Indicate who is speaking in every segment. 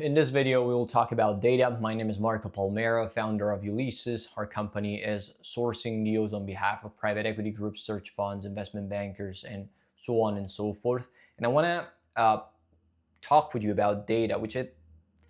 Speaker 1: In this video, we will talk about data. My name is Marco Palmera, founder of Ulysses. Our company is sourcing deals on behalf of private equity groups, search funds, investment bankers, and so on and so forth. And I want to talk with you about data, which I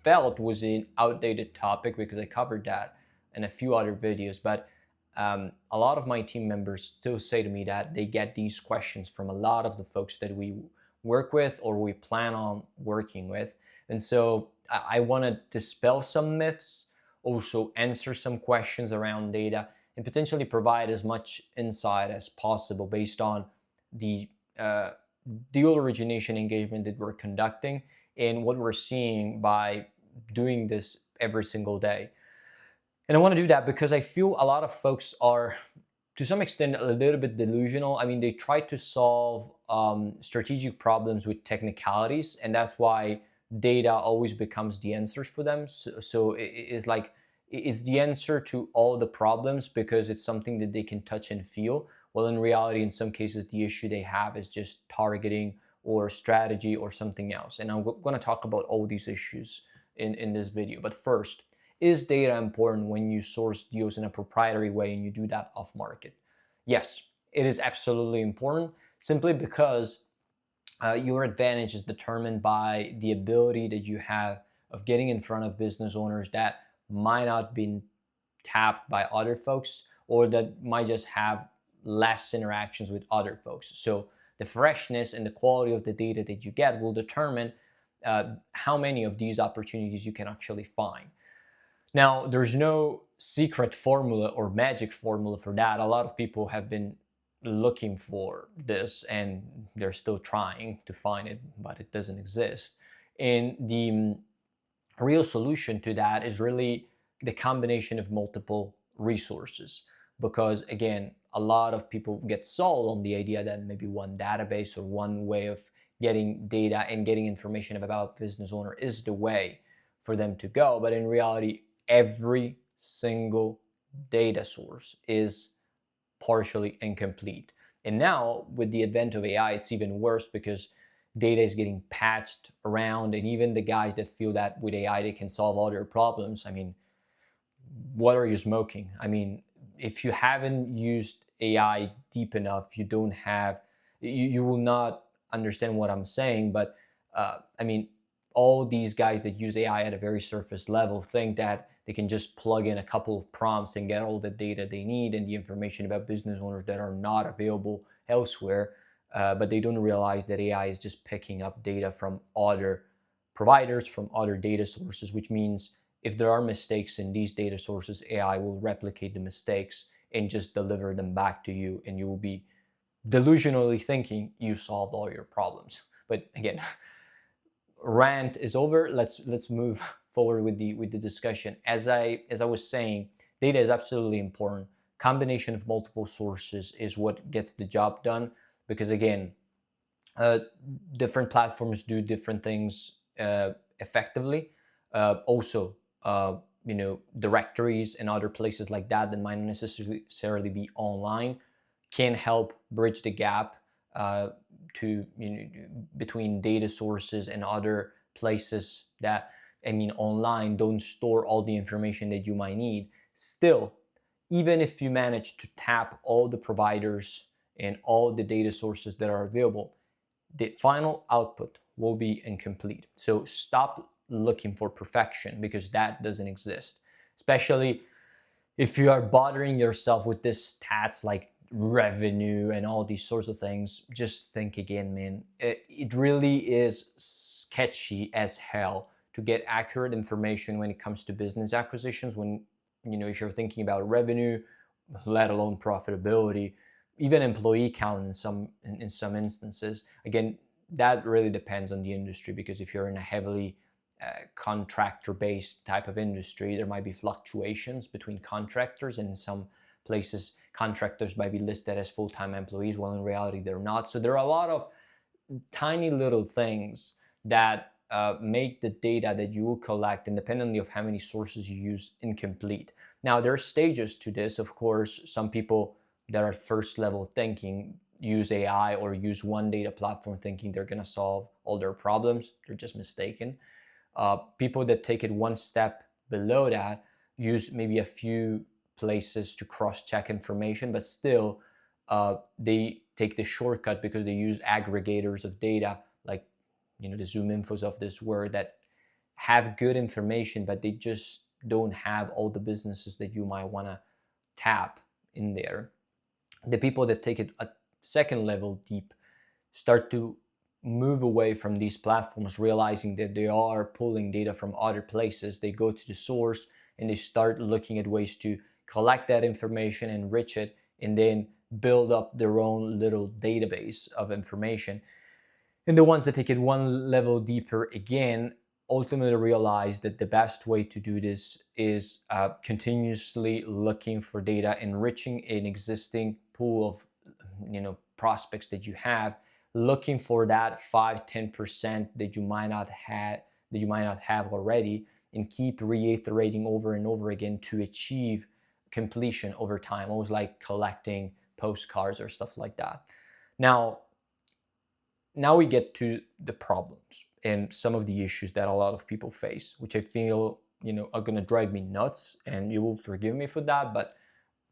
Speaker 1: felt was an outdated topic because I covered that in a few other videos. But a lot of my team members still say to me that they get these questions from a lot of the folks that we work with or we plan on working with. And so I want to dispel some myths, also answer some questions around data, and potentially provide as much insight as possible based on the deal origination engagement that we're conducting and what we're seeing by doing this every single day. And I want to do that because I feel a lot of folks are, to some extent, a little bit delusional. I mean, they try to solve strategic problems with technicalities, and that's why data always becomes the answers for them. So it's like it's the answer to all the problems because it's something that they can touch and feel. Well, in reality, in some cases, the issue they have is just targeting or strategy or something else. And I'm going to talk about all these issues in this video. But first, is data important when you source deals in a proprietary way and you do that off market? Yes, it is absolutely important, simply because your advantage is determined by the ability that you have of getting in front of business owners that might not be tapped by other folks or that might just have less interactions with other folks. So the freshness and the quality of the data that you get will determine how many of these opportunities you can actually find. Now, there's no secret formula or magic formula for that. A lot of people have been looking for this and they're still trying to find it, but it doesn't exist. And the real solution to that is really the combination of multiple resources. Because again, a lot of people get sold on the idea that maybe one database or one way of getting data and getting information about business owner is the way for them to go. But in reality, every single data source is partially incomplete. And now with the advent of AI, it's even worse because data is getting patched around, and even the guys that feel that with AI they can solve all their problems, I mean, what are you smoking? I mean, if you haven't used AI deep enough, you will not understand what I'm saying. But I mean, all these guys that use AI at a very surface level think that they can just plug in a couple of prompts and get all the data they need and the information about business owners that are not available elsewhere. But they don't realize that AI is just picking up data from other providers, from other data sources, which means if there are mistakes in these data sources, AI will replicate the mistakes and just deliver them back to you, and you will be delusionally thinking you solved all your problems. But again, rant is over. Let's move forward with the discussion. As I was saying, data is absolutely important. Combination of multiple sources is what gets the job done, because again, different platforms do different things effectively. Also, directories and other places like that might not necessarily be online can help bridge the gap between data sources and other places that, I mean, online don't store all the information that you might need. Still, even if you manage to tap all the providers and all the data sources that are available, the final output will be incomplete. So stop looking for perfection, because that doesn't exist. Especially if you are bothering yourself with this stats like revenue and all these sorts of things, just think again, man. It really is sketchy as hell to get accurate information when it comes to business acquisitions. When, if you're thinking about revenue, let alone profitability, even employee count in some instances. Again, that really depends on the industry, because if you're in a heavily contractor-based type of industry, there might be fluctuations between contractors, and in some places contractors might be listed as full-time employees, while in reality they're not. So there are a lot of tiny little things that make the data that you will collect, independently of how many sources you use, incomplete. Now, there are stages to this. Of course, some people that are first level thinking use AI or use one data platform thinking they're going to solve all their problems. They're just mistaken. People that take it one step below that use maybe a few places to cross-check information, but still they take the shortcut because they use aggregators of data, like the Zoom infos of this word, that have good information, but they just don't have all the businesses that you might want to tap in there. The people that take it a second level deep start to move away from these platforms, realizing that they are pulling data from other places. They go to the source and they start looking at ways to collect that information, enrich it, and then build up their own little database of information. And the ones that take it one level deeper again ultimately realize that the best way to do this is continuously looking for data, enriching an existing pool of prospects that you have, looking for that 5-10% that you might not have already, and keep reiterating over and over again to achieve completion over time, almost like collecting postcards or stuff like that. Now we get to the problems and some of the issues that a lot of people face, which I feel are going to drive me nuts, and you will forgive me for that. But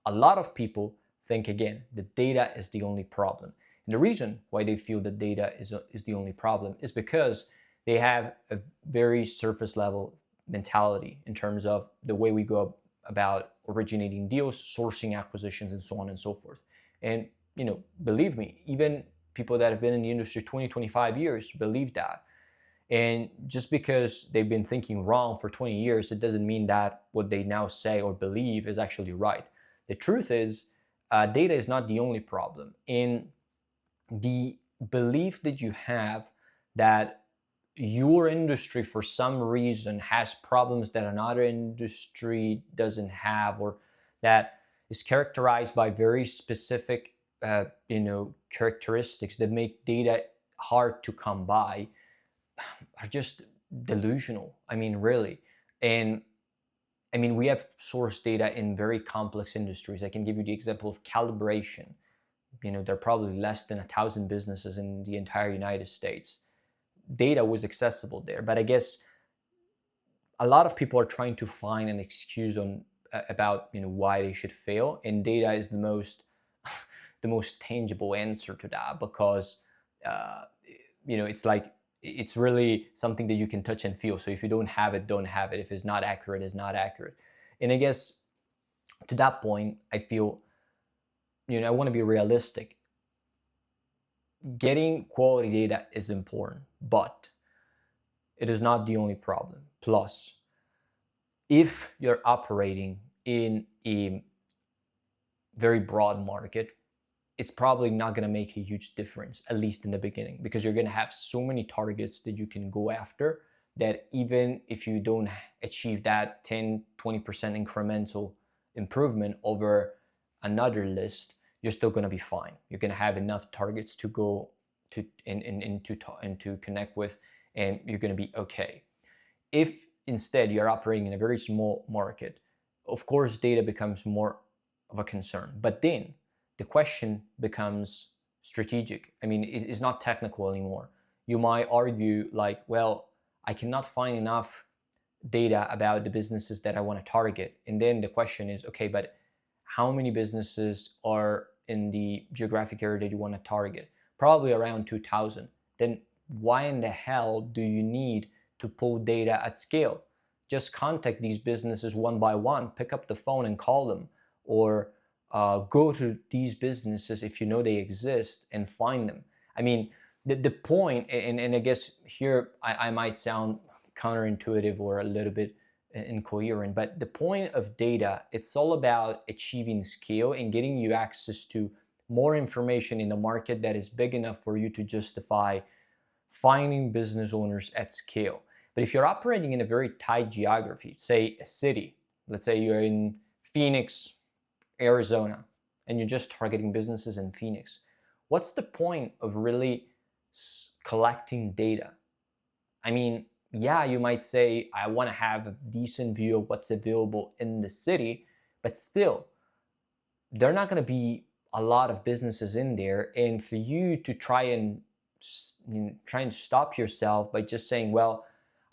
Speaker 1: a lot of people think, again, the data is the only problem. And the reason why they feel that data is the only problem is because they have a very surface level mentality in terms of the way we go about originating deals, sourcing acquisitions, and so on and so forth. And believe me, even people that have been in the industry 20, 25 years believe that. And just because they've been thinking wrong for 20 years, it doesn't mean that what they now say or believe is actually right. The truth is, data is not the only problem. In the belief that you have that your industry for some reason has problems that another industry doesn't have, or that is characterized by very specific characteristics that make data hard to come by, are just delusional. I mean, really. And I mean, we have source data in very complex industries. I can give you the example of calibration. There are probably less than 1,000 businesses in the entire United States. Data was accessible there, but I guess a lot of people are trying to find an excuse about why they should fail, and data is the most tangible answer to that, because it's really something that you can touch and feel. So if you don't have it, don't have it. If it's not accurate, it's not accurate. And I guess to that point, I feel I want to be realistic. Getting quality data is important, but it is not the only problem. Plus, if you're operating in a very broad market, it's probably not going to make a huge difference, at least in the beginning, because you're going to have so many targets that you can go after that even if you don't achieve that 10-20% incremental improvement over another list, you're still going to be fine. You're going to have enough targets to go to and to connect with, and you're going to be okay. If instead you're operating in a very small market, of course data becomes more of a concern, but then the question becomes strategic. I mean, it's not technical anymore. You might argue like, well, I cannot find enough data about the businesses that I want to target. And then the question is, okay, but how many businesses are in the geographic area that you want to target? Probably around 2,000. Then why in the hell do you need to pull data at scale? Just contact these businesses one by one, pick up the phone and call them, or go to these businesses if you know they exist and find them. I mean, the point, and I guess here I might sound counterintuitive or a little bit incoherent, but the point of data, it's all about achieving scale and getting you access to more information in the market that is big enough for you to justify finding business owners at scale. But if you're operating in a very tight geography, say a city, let's say you're in Phoenix, Arizona, and you're just targeting businesses in Phoenix, what's the point of really collecting data? I mean, yeah, you might say, I want to have a decent view of what's available in the city, but still, there are not going to be a lot of businesses in there. And for you to try and stop yourself by just saying, well,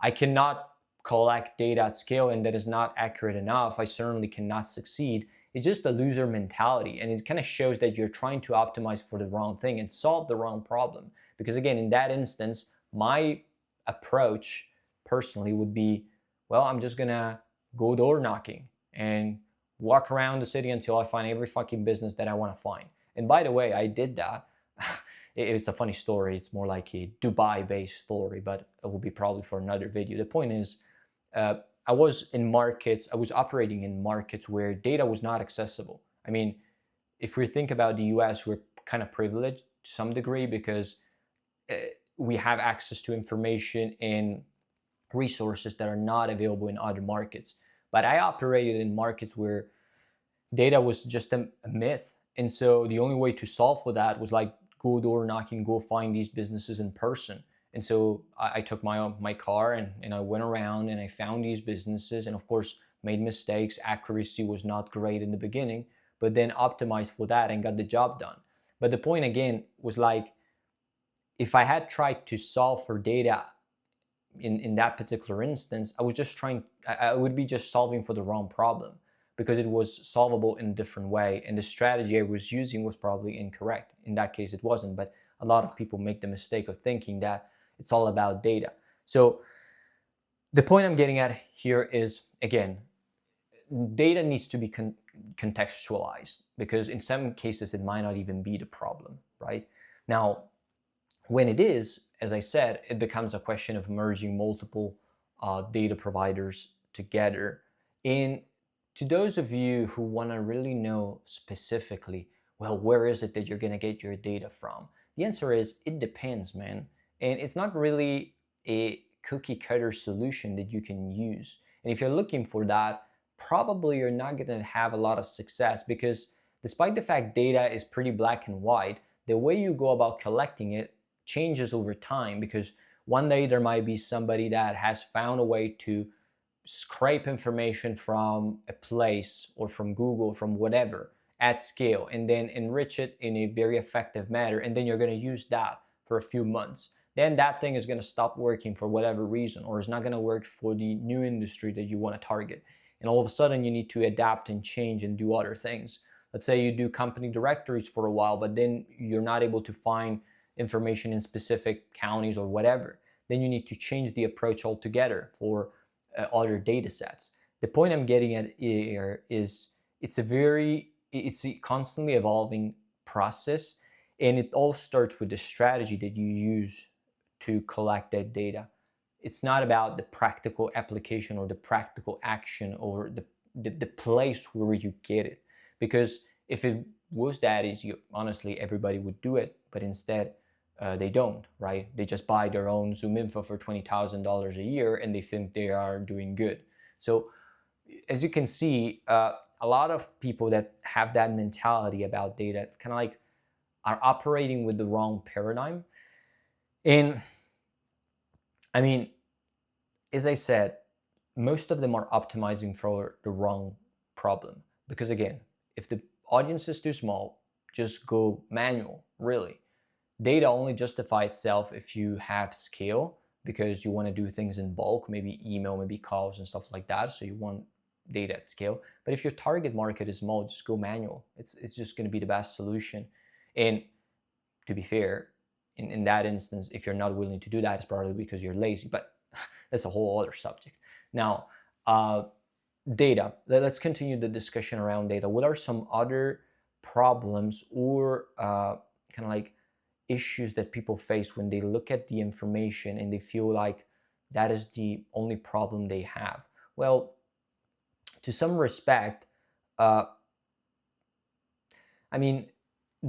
Speaker 1: I cannot collect data at scale and that is not accurate enough, I certainly cannot succeed. It's just a loser mentality. And it kind of shows that you're trying to optimize for the wrong thing and solve the wrong problem. Because again, in that instance, my approach personally would be, well, I'm just gonna go door knocking and walk around the city until I find every fucking business that I want to find. And by the way, I did that. It's a funny story. It's more like a Dubai-based story, but it will be probably for another video. The point is, I was operating in markets where data was not accessible. I mean, if we think about the US, we're kind of privileged to some degree because we have access to information and resources that are not available in other markets. But I operated in markets where data was just a myth. And so the only way to solve for that was like go door knocking, go find these businesses in person. And so I took my car and I went around and I found these businesses and of course made mistakes. Accuracy was not great in the beginning, but then optimized for that and got the job done. But the point again was like, if I had tried to solve for data in that particular instance, I would be just solving for the wrong problem because it was solvable in a different way. And the strategy I was using was probably incorrect. In that case, it wasn't. But a lot of people make the mistake of thinking that it's all about data. So the point I'm getting at here is, again, data needs to be contextualized because in some cases it might not even be the problem, right? Now, when it is, as I said, it becomes a question of merging multiple data providers together. And to those of you who want to really know specifically, well, where is it that you're going to get your data from? The answer is, it depends, man. And it's not really a cookie cutter solution that you can use. And if you're looking for that, probably you're not going to have a lot of success because despite the fact data is pretty black and white, the way you go about collecting it changes over time because one day there might be somebody that has found a way to scrape information from a place or from Google, from whatever, at scale, and then enrich it in a very effective manner. And then you're going to use that for a few months. Then that thing is going to stop working for whatever reason, or is not going to work for the new industry that you want to target. And all of a sudden you need to adapt and change and do other things. Let's say you do company directories for a while, but then you're not able to find information in specific counties or whatever. Then you need to change the approach altogether for other data sets. The point I'm getting at here is it's a constantly evolving process, and it all starts with the strategy that you use to collect that data. It's not about the practical application or the practical action or the place where you get it. Because if it was that easy, honestly, everybody would do it, but instead they don't, right? They just buy their own Zoom info for $20,000 a year and they think they are doing good. So as you can see, a lot of people that have that mentality about data kind of like are operating with the wrong paradigm. And I mean, as I said, most of them are optimizing for the wrong problem. Because again, if the audience is too small, just go manual, really. Data only justify itself if you have scale because you want to do things in bulk, maybe email, maybe calls and stuff like that. So you want data at scale. But if your target market is small, just go manual. It's just going to be the best solution. And to be fair, in that instance, if you're not willing to do that, it's probably because you're lazy. But that's a whole other subject. Now, data. Let's continue the discussion around data. What are some other problems or kind of like issues that people face when they look at the information and they feel like that is the only problem they have? Well, to some respect, I mean,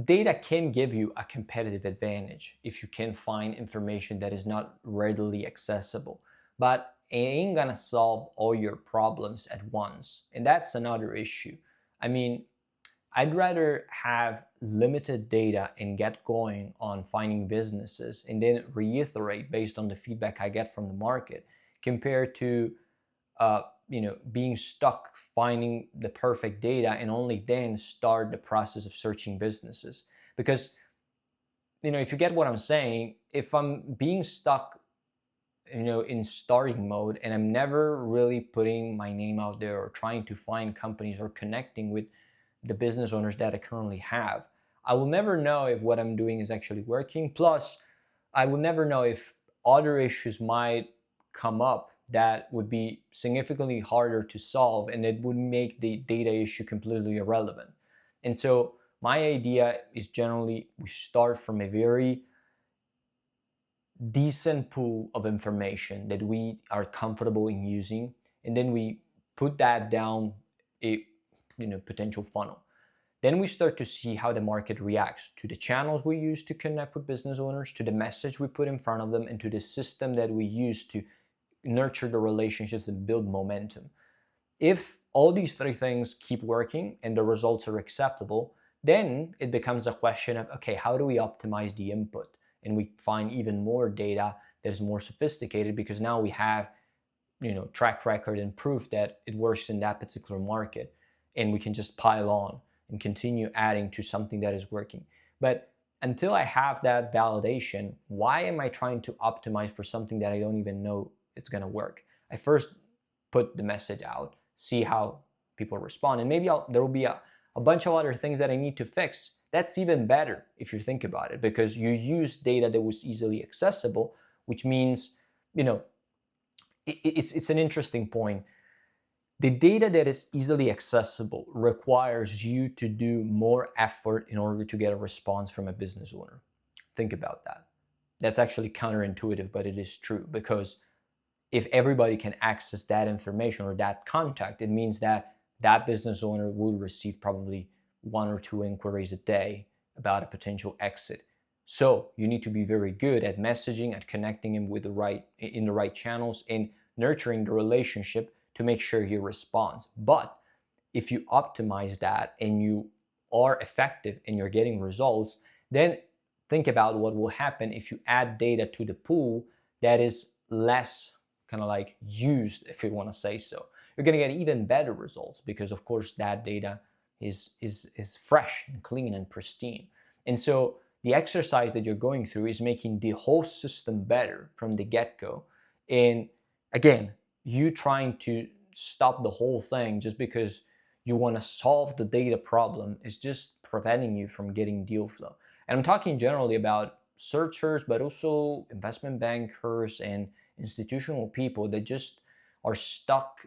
Speaker 1: data can give you a competitive advantage if you can find information that is not readily accessible, but it ain't gonna solve all your problems at once. And that's another issue. I mean, I'd rather have limited data and get going on finding businesses and then reiterate based on the feedback I get from the market compared to being stuck finding the perfect data and only then start the process of searching businesses. Because if you get what I'm saying, if I'm being stuck in starting mode, and I'm never really putting my name out there or trying to find companies or connecting with the business owners that I currently have, I will never know if what I'm doing is actually working. Plus, I will never know if other issues might come up that would be significantly harder to solve, and it would make the data issue completely irrelevant. And so my idea is generally we start from a very decent pool of information that we are comfortable in using, and then we put that down a potential funnel. Then we start to see how the market reacts to the channels we use to connect with business owners, to the message we put in front of them, and to the system that we use to nurture the relationships and build momentum. If all these three things keep working and the results are acceptable, then it becomes a question of, okay, how do we optimize the input? And we find even more data that is more sophisticated, because now we have track record and proof that it works in that particular market, and we can just pile on and continue adding to something that is working. But until I have that validation, why am I trying to optimize for something that I don't even know it's going to work? I first put the message out, see how people respond, and maybe there will be a bunch of other things that I need to fix. That's even better if you think about it, because you use data that was easily accessible, which means, it's an interesting point. The data that is easily accessible requires you to do more effort in order to get a response from a business owner. Think about that. That's actually counterintuitive, but it is true, because if everybody can access that information or that contact, it means that that business owner will receive probably 1 or 2 inquiries a day about a potential exit. So you need to be very good at messaging, at connecting him with in the right channels, and nurturing the relationship to make sure he responds. But if you optimize that and you are effective and you're getting results, then think about what will happen if you add data to the pool that is less kind of like used, if you want to say so. You're going to get even better results, because of course that data is fresh and clean and pristine. And so the exercise that you're going through is making the whole system better from the get-go. And again, you trying to stop the whole thing just because you want to solve the data problem is just preventing you from getting deal flow. And I'm talking generally about searchers, but also investment bankers and institutional people that just are stuck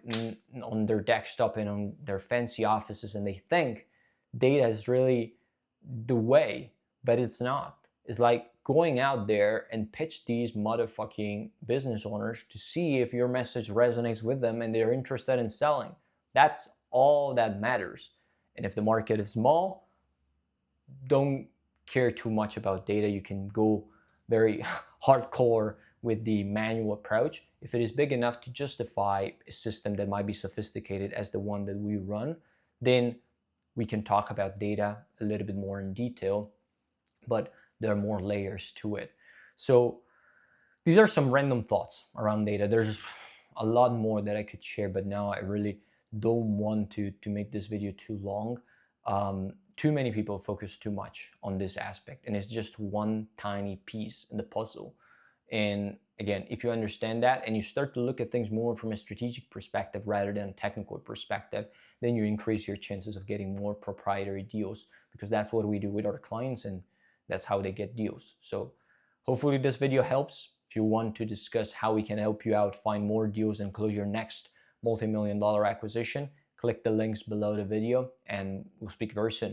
Speaker 1: on their desktop and on their fancy offices, and they think data is really the way, but it's not. It's like going out there and pitch these motherfucking business owners to see if your message resonates with them and they're interested in selling. That's all that matters. And if the market is small, don't care too much about data. You can go very hardcore with the manual approach. If it is big enough to justify a system that might be sophisticated as the one that we run, then we can talk about data a little bit more in detail, but there are more layers to it. So these are some random thoughts around data. There's a lot more that I could share, but now I really don't want to make this video too long. Too many people focus too much on this aspect, and it's just one tiny piece in the puzzle. And again, if you understand that and you start to look at things more from a strategic perspective rather than a technical perspective, then you increase your chances of getting more proprietary deals, because that's what we do with our clients and that's how they get deals. So hopefully this video helps. If you want to discuss how we can help you out find more deals and close your next multi-million-dollar acquisition, click the links below the video and we'll speak very soon.